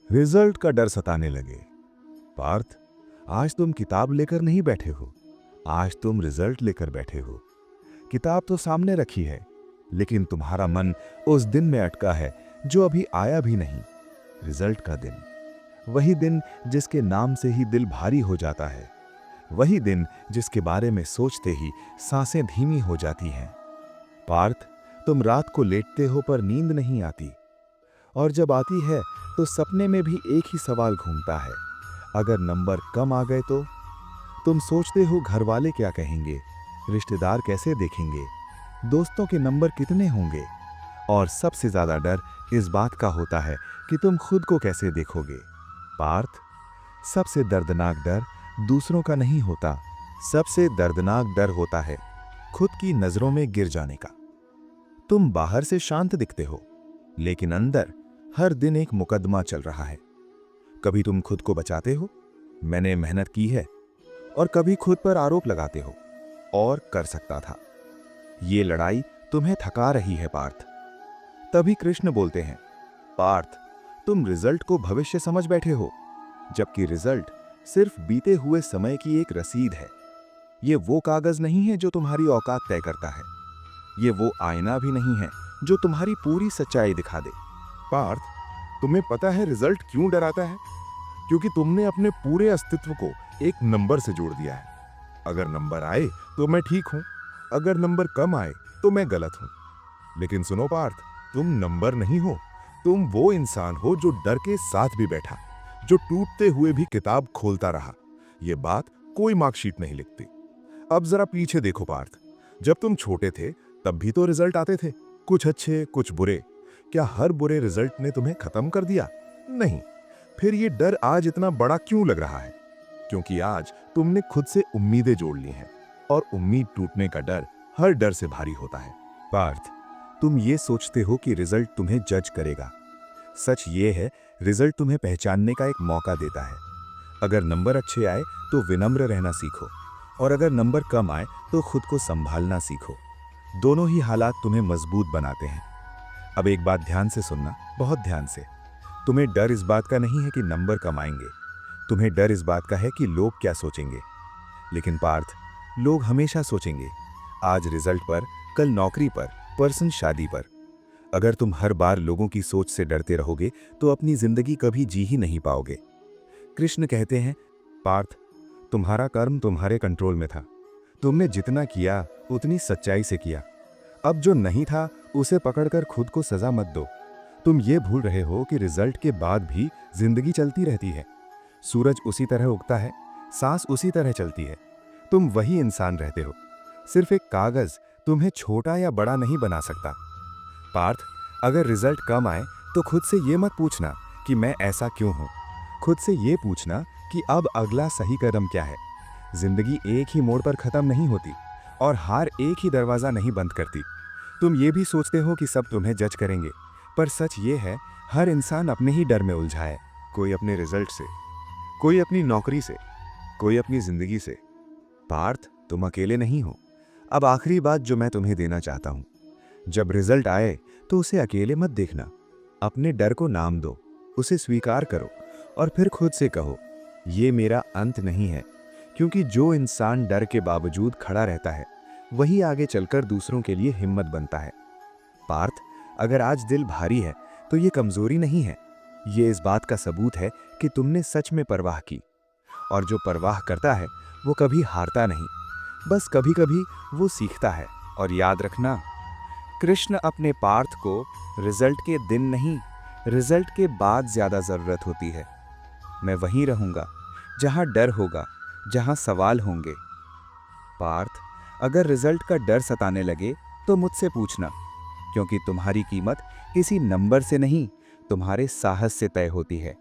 Result का डर सताने लगे। पार्थ, आज तुम किताब लेकर नहीं बैठे हो, आज तुम रिजल्ट लेकर बैठे हो। किताब तो सामने रखी है, लेकिन तुम्हारा मन उस दिन में अटका है जो अभी आया भी नहीं। रिजल्ट का दिन, वही दिन जिसके नाम से ही दिल भारी हो जाता है, वही दिन जिसके बारे में सोचते ही सांसें धीमी हो जाती हैं। पार्थ, तुम रात को लेटते हो पर नींद नहीं आती, और जब आती है तो सपने में भी एक ही सवाल घूमता है, अगर नंबर कम आ गए तो? तुम सोचते हो घर वाले क्या कहेंगे, रिश्तेदार कैसे देखेंगे, दोस्तों के नंबर कितने होंगे, और सबसे ज्यादा डर इस बात का होता है कि तुम खुद को कैसे देखोगे। पार्थ, सबसे दर्दनाक डर दूसरों का नहीं होता, सबसे दर्दनाक डर होता है खुद की नजरों में गिर जाने का। तुम बाहर से शांत दिखते हो, लेकिन अंदर हर दिन एक मुकदमा चल रहा है। कभी तुम खुद को बचाते हो, मैंने मेहनत की है, और कभी खुद पर आरोप लगाते हो, और कर सकता था। ये लड़ाई तुम्हें थका रही है पार्थ। तभी कृष्ण बोलते हैं, पार्थ, तुम रिजल्ट को भविष्य समझ बैठे हो, जबकि रिजल्ट सिर्फ बीते हुए समय की एक रसीद है। ये वो कागज नहीं है जो तुम्हारी औकात तय करता है, ये वो आईना भी नहीं है जो तुम्हारी पूरी सच्चाई दिखा दे। पार्थ, तुम्हें पता है रिजल्ट क्यों डराता है? क्योंकि तुमने अपने पूरे अस्तित्व को एक नंबर से जोड़ दिया है। अगर नंबर आए तो मैं ठीक हूं, अगर नंबर कम आए तो मैं गलत हूं। लेकिन सुनो पार्थ, तुम नंबर नहीं हो, तुम वो इंसान हो जो डर के साथ भी बैठा, जो टूटते हुए भी किताब खोलता रहा। ये बात कोई मार्कशीट नहीं लिखती। अब जरा पीछे देखो पार्थ, जब तुम छोटे थे तब भी तो रिजल्ट आते थे, कुछ अच्छे कुछ बुरे। क्या हर बुरे रिजल्ट ने तुम्हें खत्म कर दिया? नहीं। फिर ये डर आज इतना बड़ा क्यों लग रहा है? क्योंकि आज तुमने खुद से उम्मीदें जोड़ ली हैं, और उम्मीद टूटने का डर हर डर से भारी होता है। पार्थ, तुम ये सोचते हो कि रिजल्ट तुम्हें जज करेगा। सच ये है, रिजल्ट तुम्हें पहचानने का एक मौका देता है। अगर नंबर अच्छे आए तो विनम्र रहना सीखो, और अगर नंबर कम आए तो खुद को संभालना सीखो। दोनों ही हालात तुम्हें मजबूत बनाते हैं। अब एक बात ध्यान से सुनना, बहुत ध्यान से। तुम्हें डर इस बात का नहीं है कि नंबर कम आएंगे, तुम्हें डर इस बात का है कि लोग क्या सोचेंगे। लेकिन पार्थ, लोग हमेशा सोचेंगे, आज रिजल्ट पर, कल नौकरी पर, परसों शादी पर। अगर तुम हर बार लोगों की सोच से डरते रहोगे तो अपनी जिंदगी कभी जी ही नहीं पाओगे। कृष्ण कहते हैं, पार्थ, तुम्हारा कर्म तुम्हारे कंट्रोल में था, तुमने जितना किया उतनी सच्चाई से किया। अब जो नहीं था उसे पकड़कर खुद को सजा मत दो। तुम ये भूल रहे हो कि रिजल्ट के बाद भी जिंदगी चलती रहती है। सूरज उसी तरह उगता है, सांस उसी तरह चलती है। तुम वही इंसान रहते हो, सिर्फ एक कागज तुम्हें छोटा या बड़ा नहीं बना सकता। पार्थ, अगर रिजल्ट कम आए तो खुद से ये मत पूछना कि मैं ऐसा क्यों हूं। खुद से ये पूछना कि अब अगला सही कदम क्या है। जिंदगी एक ही मोड़ पर खत्म नहीं होती, और हार एक ही दरवाजा नहीं बंद करती। तुम ये भी सोचते हो कि सब तुम्हें जज करेंगे, पर सच ये है, हर इंसान अपने ही डर में उलझा है। कोई अपने रिजल्ट से, कोई अपनी नौकरी से, कोई अपनी जिंदगी से। पार्थ, तुम अकेले नहीं हो। अब आखिरी बात जो मैं तुम्हें देना चाहता हूं, जब रिजल्ट आए तो उसे अकेले मत देखना। अपने डर को नाम दो, उसे स्वीकार करो, और फिर खुद से कहो, ये मेरा अंत नहीं है। क्योंकि जो इंसान डर के बावजूद खड़ा रहता है, वही आगे चलकर दूसरों के लिए हिम्मत बनता है। पार्थ, अगर आज दिल भारी है तो ये कमजोरी नहीं है, ये इस बात का सबूत है कि तुमने सच में परवाह की। और जो परवाह करता है वो कभी हारता नहीं, बस कभी कभी वो सीखता है। और याद रखना, कृष्ण अपने पार्थ को रिजल्ट के दिन नहीं, रिजल्ट के बाद ज्यादा जरूरत होती है। मैं वहीं रहूंगा जहां डर होगा, जहां सवाल होंगे। पार्थ, अगर रिजल्ट का डर सताने लगे तो मुझसे पूछना, क्योंकि तुम्हारी कीमत किसी नंबर से नहीं, तुम्हारे साहस से तय होती है।